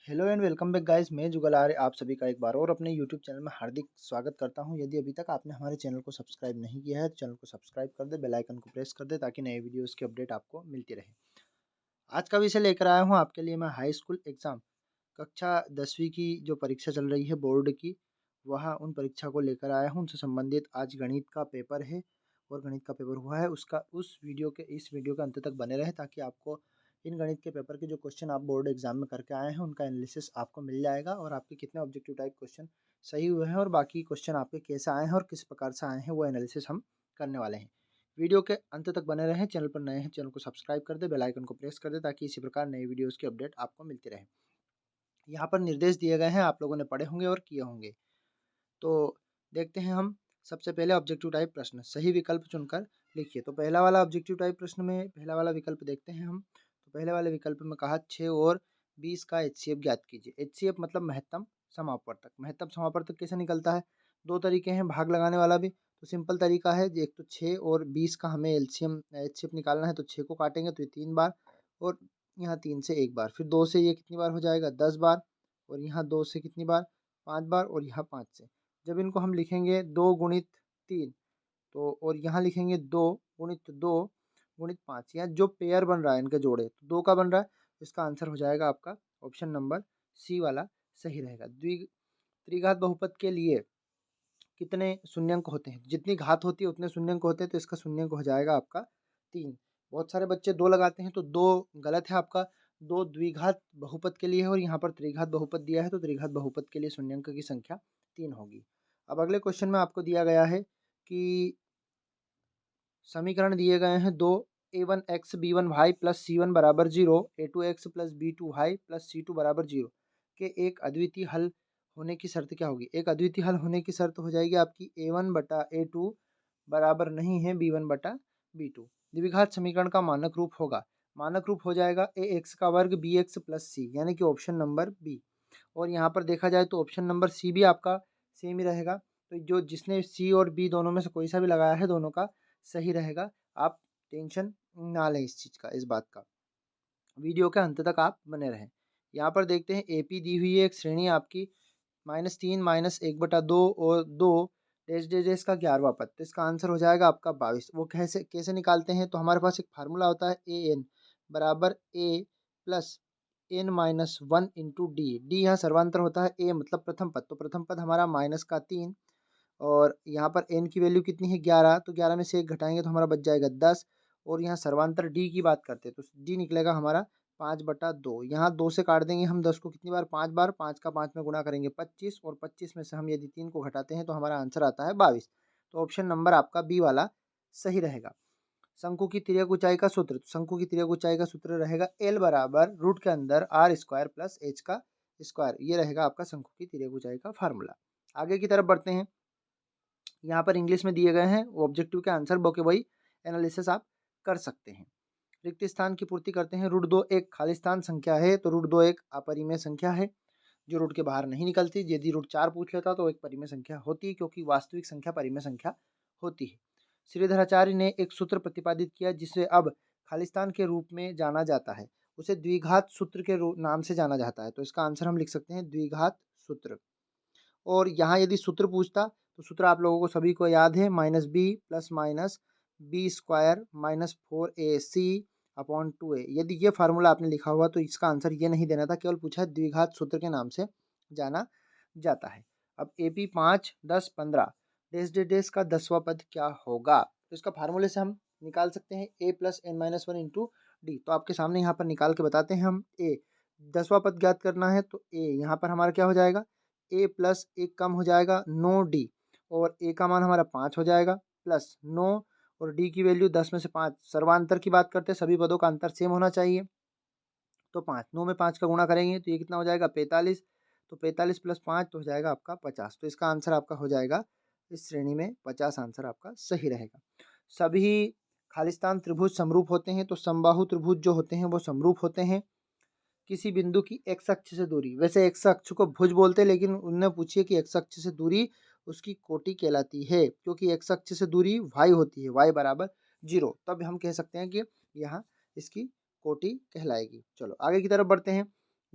Hello and welcome back guys. मैं जुगल आर्य आप सभी का एक बार और अपने यूट्यूब चैनल में हार्दिक स्वागत करता हूं। यदि अभी तक आपने हमारे चैनल को सब्सक्राइब नहीं किया है तो चैनल को सब्सक्राइब कर दे, बेल आइकन को प्रेस कर दे ताकि नए वीडियोस की अपडेट आपको मिलती रहे। आज का विषय लेकर आया हूं आपके लिए मैं हाई स्कूल एग्जाम कक्षा 10वीं की जो परीक्षा चल रही है बोर्ड की, वह उन परीक्षा को लेकर आया हूं। उनसे संबंधित आज गणित का पेपर है और गणित का पेपर हुआ है उसका इस वीडियो के अंत तक बने रहे ताकि आपको इन गणित के पेपर के जो क्वेश्चन आप बोर्ड एग्जाम में करके आए हैं उनका एनालिसिस आपको मिल जाएगा और आपके कितने ऑब्जेक्टिव टाइप क्वेश्चन सही हुए हैं और बाकी क्वेश्चन आपके कैसे आए हैं और किस प्रकार से आए हैं वो एनालिसिस हम करने वाले हैं। वीडियो के अंत तक बने रहें। चैनल पर नए हैं चैनल को सब्सक्राइब कर दे, बेल आइकन को प्रेस कर दे ताकि इसी प्रकार नई वीडियोस की अपडेट आपको मिलती रहे। यहाँ पर निर्देश दिए गए हैं, आप लोगों ने पढ़े होंगे और किए होंगे। तो देखते हैं हम। सबसे पहले ऑब्जेक्टिव टाइप प्रश्न, सही विकल्प चुनकर लिखिए। तो पहला वाला ऑब्जेक्टिव टाइप प्रश्न में पहला वाला विकल्प देखते हैं हम। तो पहले वाले विकल्प में कहा 6 और 20 का एचसीएफ ज्ञात कीजिए। एचसीएफ मतलब महत्तम समापवर्तक। महत्तम समापवर्तक कैसे निकलता है? दो तरीके हैं, भाग लगाने वाला भी। तो सिंपल तरीका है, एक तो 6 और 20 का हमें एलसीएम एचसीएफ निकालना है। तो 6 को काटेंगे तो ये 3 बार और यहाँ 3 से 1 बार, फिर 2 से ये कितनी बार हो जाएगा 10 बार और यहाँ 2 से कितनी बार 5 बार और यहाँ 5 से। जब इनको हम लिखेंगे 2 गुणित 3 तो और यहाँ लिखेंगे 2 गुणित 2 गुणित 5, यहाँ जो पेयर बन रहा है इनके जोड़े तो 2 का बन रहा है। तो इसका आंसर हो जाएगा आपका ऑप्शन नंबर सी वाला सही रहेगा। त्रिघात बहुपद के लिए कितने शून्यंक होते हैं? जितनी घात होती है उतने शून्यंक होते हैं, तो इसका शून्यंक हो जाएगा आपका 3। बहुत सारे बच्चे 2 लगाते हैं तो 2 गलत है आपका। 2 द्विघात बहुपद के लिए है और यहाँ पर त्रिघात बहुपद दिया है तो त्रिघात बहुपद के लिए शून्यंक की संख्या 3 होगी। अब अगले क्वेश्चन में आपको दिया गया है कि समीकरण दिए गए हैं दो, a1x b1y प्लस c1 बराबर 0, a2x plus b2y plus c2 बराबर 0 के एक अद्वितीय हल होने की शर्त क्या होगी? एक अद्वितीय हल होने की शर्त हो जाएगी आपकी a1 बटा a2 बराबर नहीं है b1 बटा b2। द्विघात समीकरण का मानक रूप होगा, मानक रूप हो जाएगा ax का वर्ग bx प्लस c, यानी कि ऑप्शन नंबर बी। और यहाँ पर देखा जाए तो ऑप्शन नंबर सी भी आपका सेम ही रहेगा। तो जो जिसने सी और बी दोनों में से कोई सा भी लगाया है दोनों का सही रहेगा। आप टेंशन ना लें इस चीज़ का, इस बात का। वीडियो के अंत तक आप बने रहें। यहाँ पर देखते हैं एपी दी हुई है एक श्रेणी आपकी -3 -1/2 और 2 डैश डैश डैश का 11वां पद। तो इसका आंसर हो जाएगा आपका 22। वो कैसे कैसे निकालते हैं? तो हमारे पास एक फार्मूला होता है ए एन बराबर a plus N minus one into d. D यहाँ सर्वांतर होता है, ए मतलब प्रथम पद, तो प्रथम पद हमारा -3 और यहाँ पर एन की वैल्यू कितनी है 11, तो 11 में से 1 घटाएंगे तो हमारा बच जाएगा 10। और यहाँ सर्वांतर डी की बात करते हैं तो डी निकलेगा हमारा 5/2। यहाँ 2 से काट देंगे हम 10 को कितनी बार 5 बार, 5 का 5 में गुणा करेंगे 25 और 25 में से हम यदि 3 को घटाते हैं तो हमारा आंसर आता है 22। तो ऑप्शन नंबर आपका बी वाला सही रहेगा। शंकु की तिर्यक ऊंचाई का सूत्र, तो शंकु की तिर्यक ऊंचाई का सूत्र रहेगा एल बराबर रूट के अंदर आर स्क्वायर प्लस एच का स्क्वायर। ये रहेगा आपका शंकु की तिर्यक ऊंचाई का फार्मूला। आगे की तरफ बढ़ते हैं। यहाँ पर इंग्लिश में दिए गए हैं ऑब्जेक्टिव के आंसर, बो के वही एनालिसिस आप कर सकते हैं। रिक्त स्थान की पूर्ति करते हैं। रूट 2 एक खाली स्थान संख्या है तो रूट 2 एक अपरिमेय संख्या है जो रूट के बाहर नहीं निकलती। यदि रूट 4 पूछ लेता तो एक परिमेय संख्या होती है क्योंकि वास्तविक संख्या परिमेय संख्या होती है। श्रीधराचार्य ने एक सूत्र प्रतिपादित किया जिसे अब खालिस्तान के रूप में जाना जाता है, उसे द्विघात सूत्र के नाम से जाना जाता है। तो इसका आंसर हम लिख सकते हैं द्विघात सूत्र। और यहाँ यदि सूत्र पूछता तो सूत्र आप लोगों को सभी को याद है -b plus minus B square -4ac/2a। यदि ये फार्मूला आपने लिखा हुआ तो इसका आंसर ये नहीं देना था, केवल पूछा है द्विघात सूत्र के नाम से जाना जाता है। अब AP 5 10 15 डैश डैश डैश का 10वां पद क्या होगा? तो इसका फार्मूले से हम निकाल सकते हैं a plus n-1 into D. तो आपके सामने यहाँ पर निकाल के बताते हैं हम। a 10वां पद ज्ञात करना है तो a यहाँ पर हमारा क्या हो जाएगा, a प्लस 1 कम हो जाएगा 9d और a का मान हमारा 5 हो जाएगा प्लस 9 और d की वैल्यू 10 में से 5। सर्वांतर की बात करते हैं, सभी पदों का अंतर सेम होना चाहिए। तो 5 9 में 5 का गुणा करेंगे तो ये कितना हो जाएगा 45। तो 45 प्लस 5 तो हो जाएगा आपका 50। तो इसका आंसर आपका हो जाएगा इस श्रेणी में 50 आंसर आपका सही रहेगा। सभी खालिस्तान त्रिभुज समरूप होते हैं तो समबाहु त्रिभुज जो होते हैं वो समरूप होते हैं। किसी बिंदु की एक्स अक्ष से दूरी, वैसे एक्स अक्ष को भुज बोलते हैं लेकिन उन्हें पूछिए कि एक्स अक्ष से दूरी उसकी कोटि कहलाती है क्योंकि एक्स अक्ष से दूरी y होती है, y बराबर 0, तब हम कह सकते हैं कि यहाँ इसकी कोटि कहलाएगी। चलो आगे की तरफ बढ़ते हैं।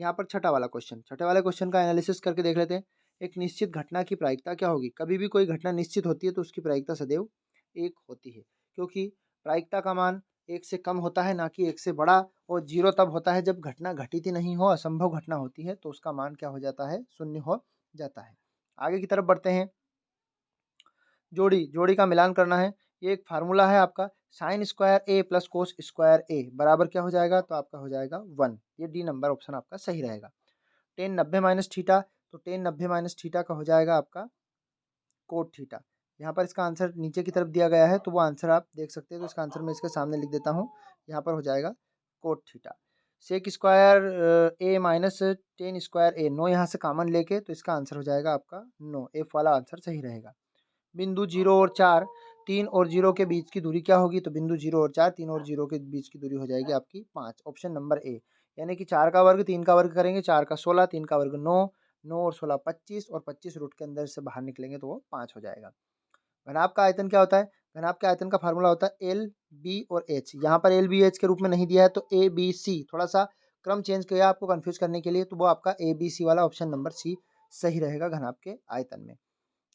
यहाँ पर छठा वाला क्वेश्चन का एनालिसिस करके देख लेते हैं। एक निश्चित घटना की प्रायिकता क्या होगी? कभी भी कोई घटना निश्चित होती है तो उसकी प्रायिकता सदैव 1 होती है, क्योंकि प्रायिकता का मान 1 से कम होता है, ना कि 1 से बड़ा, और 0 तब होता है जब घटना घटित ही नहीं हो, असंभव घटना होती है तो उसका मान क्या हो जाता है? 0 हो जाता है। आगे की तरफ बढ़ते हैं। जोड़ी का मिलान करना है। ये एक फार्मूला है आपका, साइन स्क्वायर ए प्लस कोस स्क्वायर ए बराबर क्या हो जाएगा? तो आपका हो जाएगा 1। ये डी नंबर ऑप्शन आपका सही रहेगा। टेन 90 माइनस थीटा, तो टेन 90 माइनस थीटा का हो जाएगा आपका कोट थीटा। यहाँ पर इसका आंसर नीचे की तरफ दिया गया है तो वो आंसर आप देख सकते हैं, तो इसका आंसर मैं इसके सामने लिख देता हूँ। यहाँ पर हो जाएगा कोट थीटा। सेक स्क्वायर ए माइनस टेन स्क्वायर ए, 9 यहाँ से कॉमन लेके तो इसका आंसर हो जाएगा आपका 9। एफ वाला आंसर सही रहेगा। बिंदु 0 और 4, 3 और 0 के बीच की दूरी क्या होगी? तो बिंदु 0 और 4, 3 और 0 के बीच की दूरी हो जाएगी आपकी 5। ऑप्शन नंबर ए, यानी कि 4 का वर्ग 3 का वर्ग करेंगे, 4 का 16, 3 का वर्ग 9, 9 और 16 25, और 25 रूट के अंदर से बाहर निकलेंगे तो वो 5 हो जाएगा। घनाभ का आयतन क्या होता है? घनाभ के आयतन का फार्मूला होता है एल बी और एच। यहाँ पर एल बी एच के रूप में नहीं दिया है तो ए बी सी, थोड़ा सा क्रम चेंज किया आपको कंफ्यूज करने के लिए, तो वो आपका ए बी सी वाला ऑप्शन नंबर सी सही रहेगा घनाभ के आयतन में।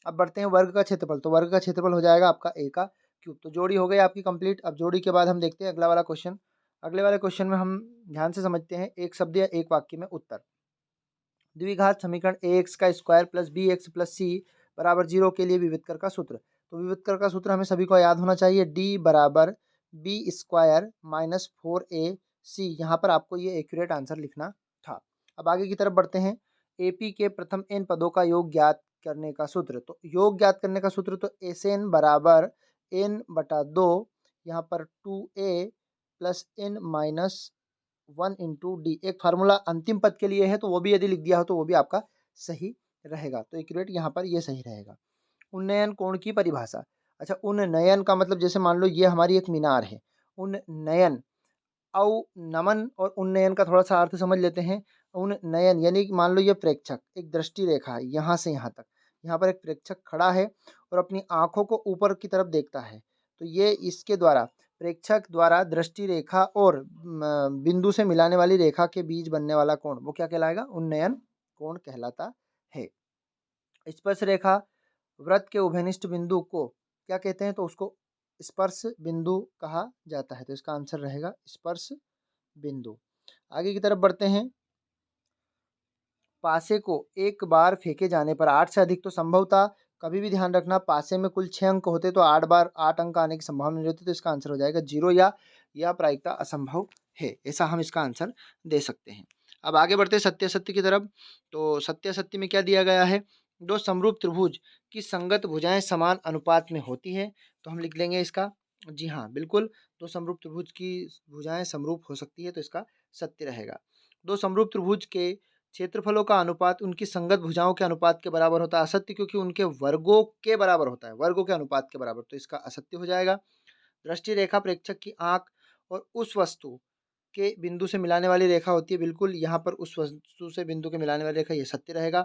अब बढ़ते हैं वर्ग का क्षेत्रफल। तो वर्ग का क्षेत्रफल हो जाएगा आपका ए का क्यूब। तो जोड़ी हो गई आपकी कंप्लीट। अब जोड़ी के बाद हम देखते हैं अगला वाला क्वेश्चन। अगले वाले क्वेश्चन में हम ध्यान से समझते हैं एक शब्द या एक वाक्य में उत्तर। द्विघात समीकरण ए एक्स का square plus b x plus c बराबर 0 के लिए विविधकर का सूत्र। तो विविधकर का सूत्र हमें सभी को याद होना चाहिए, डी बराबर बी स्क्वायर माइनस 4ac। यहाँ पर आपको ये एक्यूरेट आंसर लिखना था। अब आगे की तरफ बढ़ते हैं। एपी के प्रथम एन पदों का योग ज्ञात करने का सूत्र। तो योग ज्ञात करने का सूत्र तो एस एन बराबर एन बटा 2, यहाँ पर 2a plus N minus 1 × D. एक फार्मूला अंतिम पद के लिए है तो वो भी यदि लिख दिया हो तो वो भी आपका सही रहेगा। तो एक्यूरेट यहाँ पर ये सही रहेगा। उन्नयन कोण की परिभाषा। अच्छा, उन्नयन का मतलब जैसे मान लो ये हमारी एक मीनार है, उन्नयन, नमन और उन्नयन का थोड़ा सा अर्थ समझ लेते हैं। उन्नयन यानी कि मान लो ये प्रेक्षक एक दृष्टि रेखा है यहाँ से यहाँ तक, यहाँ पर एक प्रेक्षक खड़ा है और अपनी आंखों को ऊपर की तरफ देखता है, तो ये इसके द्वारा प्रेक्षक द्वारा दृष्टि रेखा और बिंदु से मिलाने वाली रेखा के बीच बनने वाला कोण वो क्या कहलाएगा? उन्नयन कोण कहलाता है। स्पर्श रेखा वृत्त के उभयनिष्ठ बिंदु को क्या कहते हैं? तो उसको स्पर्श बिंदु कहा जाता है। तो इसका आंसर रहेगा स्पर्श बिंदु। आगे की तरफ बढ़ते हैं। पासे को एक बार फेंके जाने पर 8 से अधिक तो संभवतः, कभी भी ध्यान रखना पासे में कुल 6 अंक होते तो 8 बार 8 अंक आने की संभावना नहीं होती, तो इसका आंसर हो जाएगा 0 या प्रायिकता असंभव है, ऐसा हम इसका आंसर दे सकते हैं। अब आगे बढ़ते हैं सत्य असत्य की तरफ। तो सत्य असत्य में क्या दिया गया है? दो समरूप त्रिभुज की संगत भुजाएं समान अनुपात में होती है। तो हम लिख लेंगे इसका, जी हाँ बिल्कुल, दो समरूप त्रिभुज की भुजाएं समरूप हो सकती है तो इसका सत्य रहेगा। दो समरूप त्रिभुज के क्षेत्रफलों का अनुपात उनकी संगत भुजाओं के अनुपात के बराबर होता है। असत्य क्योंकि उनके वर्गों के बराबर होता है, वर्गों के अनुपात के बराबर, तो इसका असत्य हो जाएगा। दृष्टि रेखा प्रेक्षक की आंख और उस वस्तु के बिंदु से मिलाने वाली रेखा होती है, बिल्कुल यहाँ पर उस वस्तु से बिंदु के मिलाने वाली रेखा, ये सत्य रहेगा।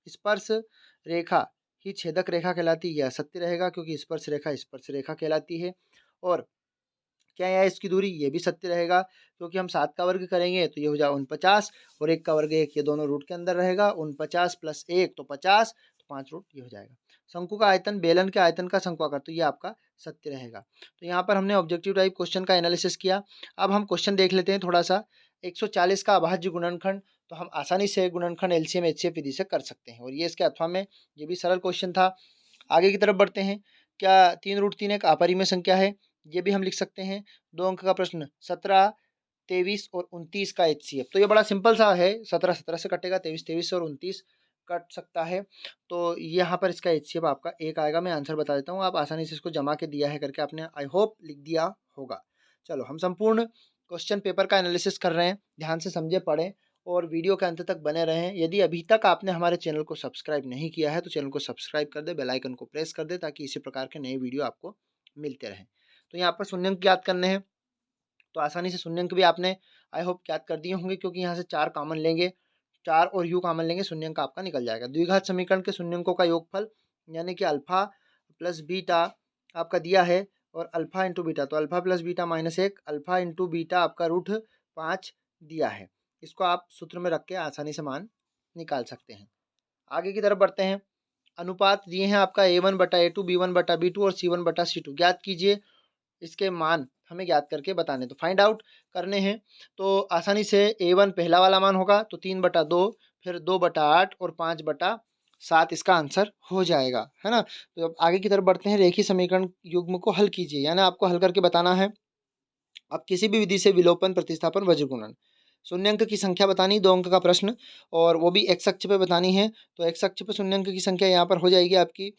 स्पर्श रेखा ही छेदक रेखा कहलाती है, यह सत्य रहेगा क्योंकि स्पर्श रेखा कहलाती है। और क्या है इसकी दूरी, ये भी सत्य रहेगा क्योंकि हम 7 का वर्ग करेंगे तो ये हो जाएगा 49, और 1 का वर्ग 1, ये दोनों रूट के अंदर रहेगा। 49 + 1 तो 50, तो 5 रूट ये हो जाएगा। शंकु का आयतन बेलन के आयतन का शंक्वाकार, तो ये आपका सत्य रहेगा। तो यहाँ पर हमने ऑब्जेक्टिव टाइप क्वेश्चन का एनालिसिस किया। अब हम क्वेश्चन देख लेते हैं थोड़ा सा। 140 का अभाज्य गुणनखंड, तो हम आसानी से गुणनखंड एलसीएम एचसीएफ विधि से कर सकते हैं, और ये इसके अथवा में ये भी सरल क्वेश्चन था। आगे की तरफ बढ़ते हैं। क्या 3√3 एक अपरिमेय संख्या है? ये भी हम लिख सकते हैं। 2 अंक का प्रश्न, 17, 23 और 29 का एचसीएफ। तो ये बड़ा सिंपल सा है, 17 17 से कटेगा, 23 23 और 29 कट सकता है। तो यहाँ पर इसका एचसीएफ आपका 1 आएगा। मैं आंसर बता देता हूँ, आप आसानी से इसको जमा के दिया है करके आपने आई होप लिख दिया होगा। चलो, हम संपूर्ण क्वेश्चन पेपर का एनालिसिस कर रहे हैं, ध्यान से समझे पढ़ें और वीडियो के अंत तक बने रहें। यदि अभी तक आपने हमारे चैनल को सब्सक्राइब नहीं किया है तो चैनल को सब्सक्राइब कर दे, बेल आइकन को प्रेस कर दे ताकि इसी प्रकार के नए वीडियो आपको मिलते रहें। तो यहाँ पर शून्यंक ज्ञात करने हैं, तो आसानी से शून्यंक भी आपने आई होप ज्ञात कर दिए होंगे क्योंकि यहाँ से 4 कॉमन लेंगे, 4 और यू कॉमन लेंगे, शून्यंक आपका निकल जाएगा। द्विघात समीकरण के शून्यंकों का योगफल यानी कि अल्फा प्लस बीटा आपका दिया है, और अल्फा इंटू बीटा, तो alpha plus beta -1, alpha into beta आपका √5 दिया है। इसको आप सूत्र में रख के आसानी से मान निकाल सकते हैं। आगे की तरफ बढ़ते हैं। अनुपात दिए हैं आपका A1/A2, B1/B2 और C1/C2। ज्ञात कीजिए, इसके मान हमें ज्ञात करके बताने, तो फाइंड आउट करने हैं। तो आसानी से A1 पहला वाला मान होगा तो 3/2, फिर 2/8 और 5/7 इसका आंसर हो जाएगा, है ना। तो अब आगे की तरफ बढ़ते हैं। रेखीय समीकरण युग्म को हल कीजिए, यानी आपको हल करके बताना है। अब किसी भी विधि से विलोपन, प्रतिस्थापन, वज्र गुणन। शून्य अंक की संख्या बतानी, 2 अंक का प्रश्न, और वो भी एक्स अक्ष पे बतानी है। तो एक्स अक्ष पे शून्य अंक की संख्या यहाँ पर हो जाएगी आपकी,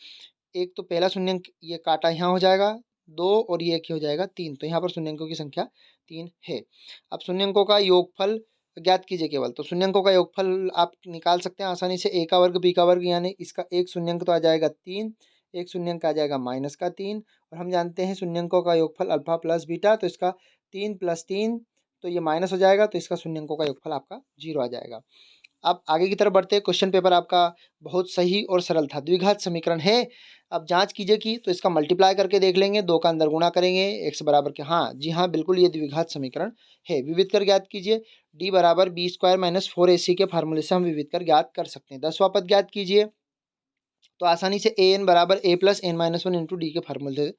एक तो पहला शून्य अंक ये काटा यहाँ हो जाएगा 2, और ये एक हो जाएगा 3। तो यहाँ पर शून्य अंकों की संख्या 3 है। अब शून्य अंकों का योगफल ज्ञात कीजिए केवल। तो शून्य अंकों का योगफल आप निकाल सकते हैं आसानी से। ए का वर्ग बी का वर्ग, यानी इसका एक शून्य अंक तो आ जाएगा 3, एक शून्य अंक आ जाएगा -3, और हम जानते हैं शून्य अंकों का योगफल अल्फा प्लस बीटा, तो इसका 3 + 3 तो ये माइनस हो जाएगा, तो इसका शून्य अंकों का योगफल आपका 0 आ जाएगा। अब आगे की तरफ बढ़ते हैं। क्वेश्चन पेपर आपका बहुत सही और सरल था। द्विघात समीकरण है, अब जांच कीजिए कि, तो इसका मल्टीप्लाई करके देख लेंगे, 2 का अंदर गुणा करेंगे, x बराबर के, हाँ जी हाँ बिल्कुल ये द्विघात समीकरण है। विविध कर ज्ञात कीजिए, d बराबर b² - 4ac के फार्मूले से हम विविध कर ज्ञात कर सकते हैं। 10वां पद ज्ञात कीजिए, तो आसानी से an बराबर a + n-1 इंटू डी के फार्मूले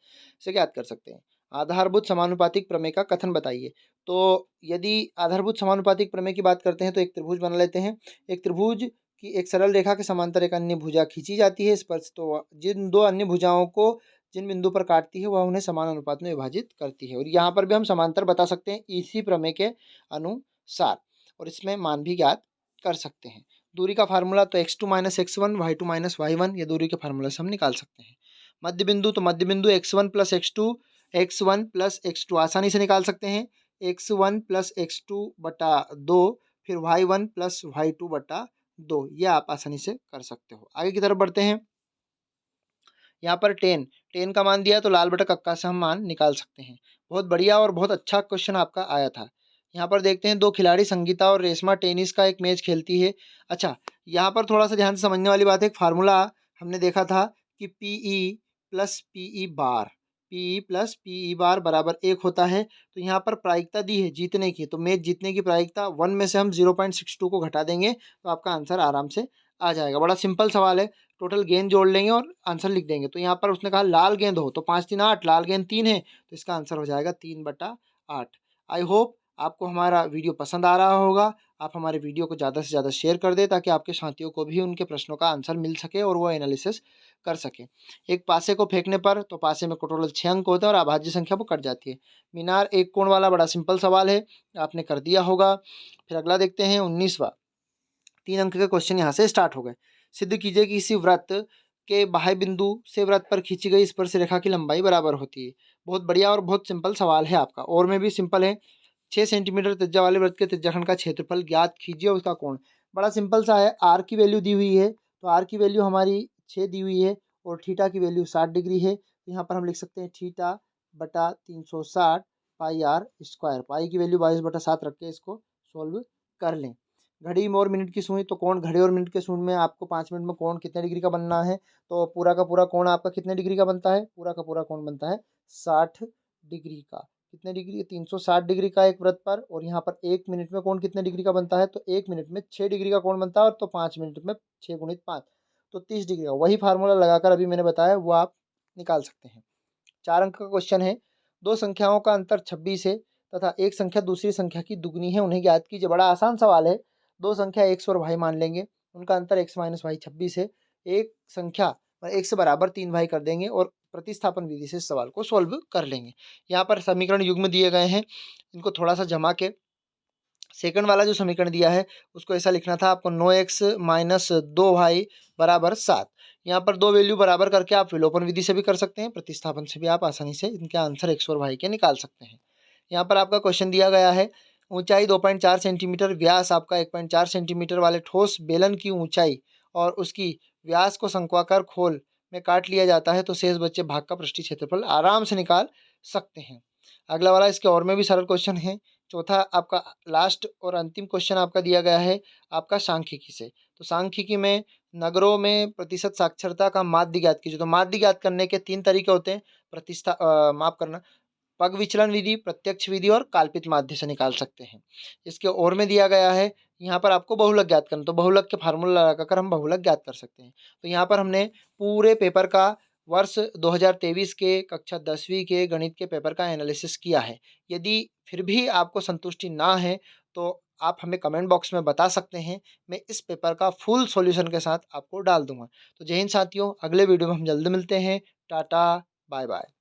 से ज्ञात कर सकते हैं। आधारभूत समानुपातिक प्रमेय का कथन बताइए। तो यदि आधारभूत समानुपातिक प्रमेय की बात करते हैं तो एक त्रिभुज बना लेते हैं। एक त्रिभुज की एक सरल रेखा के समांतर एक अन्य भुजा खींची जाती है स्पर्श, तो जिन दो अन्य भुजाओं को जिन बिंदु पर काटती है वह उन्हें समान अनुपात में विभाजित करती है, और यहाँ पर भी हम समांतर बता सकते हैं इसी प्रमेय के अनुसार, और इसमें मान भी ज्ञात कर सकते हैं। दूरी का फार्मूला, तो x2 - x1, y2 - y1, ये दूरी के फार्मूला से हम निकाल सकते हैं। मध्य बिंदु, तो मध्य बिंदु x1 + x2, x1 + x2 आसानी से निकाल सकते हैं, x1 + x2/2, फिर y1 + y2/2, ये आप आसानी से कर सकते हो। आगे की तरफ बढ़ते हैं। यहाँ पर 10 का मान दिया है, तो लाल बटा कक्का से हम मान निकाल सकते हैं। बहुत बढ़िया और बहुत अच्छा क्वेश्चन आपका आया था। यहाँ पर देखते हैं, 2 खिलाड़ी संगीता और रेशमा टेनिस का एक मैच खेलती है। अच्छा, यहाँ पर थोड़ा सा ध्यान से समझने वाली बात है। एक फार्मूला हमने देखा था कि PE + PE बार बराबर 1 होता है। तो यहाँ पर प्रायिकता दी है जीतने की, तो मैच जीतने की प्रायिकता 1 में से हम 0.62 को घटा देंगे, तो आपका आंसर आराम से आ जाएगा। बड़ा सिंपल सवाल है, टोटल गेंद जोड़ लेंगे और आंसर लिख देंगे। तो यहाँ पर उसने कहा लाल गेंद हो, तो 5 3 8, लाल गेंद 3 है, तो इसका आंसर हो जाएगा 3/8। आई होप आपको हमारा वीडियो पसंद आ रहा होगा। आप हमारे वीडियो को ज़्यादा से ज़्यादा शेयर कर दें, ताकि आपके साथियों को भी उनके प्रश्नों का आंसर मिल सके और वो एनालिसिस कर सके। एक पासे को फेंकने पर, तो पासे में टोटल 6 अंक होते हैं और अभाज्य संख्या वो कट जाती है। मीनार एक कोण वाला, बड़ा सिंपल सवाल है, आपने कर दिया होगा। फिर अगला देखते हैं 19वां। 3 अंक के क्वेश्चन यहाँ से स्टार्ट हो गए। सिद्ध कीजिए कि इसी वृत्त के बाह्य बिंदु से वृत्त पर खींची गई स्पर्श रेखा की लंबाई बराबर होती है। बहुत बढ़िया और बहुत सिंपल सवाल है आपका, और में भी सिंपल है। 6 सेंटीमीटर त्रिज्या वाले वृत्त के त्रिज्याखंड का क्षेत्रफल ज्ञात कीजिए, उसका कोण। बड़ा सिंपल सा है, आर की वैल्यू दी हुई है, तो आर की वैल्यू हमारी 6 दी हुई है, और थीटा की वैल्यू 60 डिग्री है। तो यहाँ पर हम लिख सकते हैं θ/360 पाई आर स्क्वायर। पाई की वैल्यू 22/7 रख के इसको सोल्व कर लें। घड़ी और मिनट की सुई, तो कोण घड़ी और मिनट के सुई में आपको 5 मिनट में कोण कितने डिग्री का बनना है, तो पूरा का पूरा कोण आपका कितने डिग्री का बनता है, पूरा का पूरा कोण बनता है 60 डिग्री का। कितने डिग्री, 360 डिग्री का एक वृत्त पर, और यहाँ पर 1 मिनट में कोण कितने डिग्री का बनता है, तो 1 मिनट में 6 डिग्री का कोण बनता है, और तो 5 मिनट में 6 × 5 तो 30 डिग्री का। वही फार्मूला लगाकर अभी मैंने बताया वो आप निकाल सकते हैं। 4 अंक का क्वेश्चन है। दो संख्याओं का अंतर 26 है तथा एक संख्या दूसरी संख्या की दुगनी है, उन्हें ज्ञात कीजिए। बड़ा आसान सवाल है। दो संख्या x और y मान लेंगे, उनका अंतर x - y 26 है। एक संख्या x बराबर 3y कर देंगे और प्रतिस्थापन विधि से इस सवाल को सॉल्व कर लेंगे। यहाँ पर समीकरण युग्म दिए गए हैं, इनको थोड़ा सा जमा के सेकंड वाला जो समीकरण दिया है उसको ऐसा लिखना था आपको, 9x - 2y बराबर 7। यहाँ पर दो वैल्यू बराबर करके आप विलोपन विधि से भी कर सकते हैं, प्रतिस्थापन से भी आप आसानी से इनके आंसर x और y के निकाल सकते हैं। यहाँ पर आपका क्वेश्चन दिया गया है, ऊंचाई 2.4 सेंटीमीटर, व्यास आपका 1.4 सेंटीमीटर वाले ठोस बेलन की ऊंचाई और उसकी व्यास को शंक्वाकार खोल में काट लिया जाता है, तो शेष बचे भाग का पृष्ठीय क्षेत्रफल आराम से निकाल सकते हैं। अगला वाला इसके और में भी सरल क्वेश्चन है। चौथा आपका लास्ट और अंतिम क्वेश्चन आपका दिया गया है आपका सांख्यिकी से। तो सांख्यिकी में नगरों में प्रतिशत साक्षरता का माध्य ज्ञात कीजिए। तो माध्य ज्ञात करने के 3 तरीके होते हैं। माफ करना, पग विचलन विधि, प्रत्यक्ष विधि और काल्पित माध्य से निकाल सकते हैं। इसके और में दिया गया है, यहाँ पर आपको बहुलक ज्ञात करना, तो बहुलक के फार्मूला लगाकर हम बहुलक ज्ञात कर सकते हैं। तो यहाँ पर हमने पूरे पेपर का वर्ष 2023 के कक्षा 10वीं के गणित के पेपर का एनालिसिस किया है। यदि फिर भी आपको संतुष्टि ना है तो आप हमें कमेंट बॉक्स में बता सकते हैं, मैं इस पेपर का फुल सॉल्यूशन के साथ आपको डाल दूंगा। तो जय हिंद साथियों, अगले वीडियो में हम जल्द मिलते हैं। Tata, bye bye.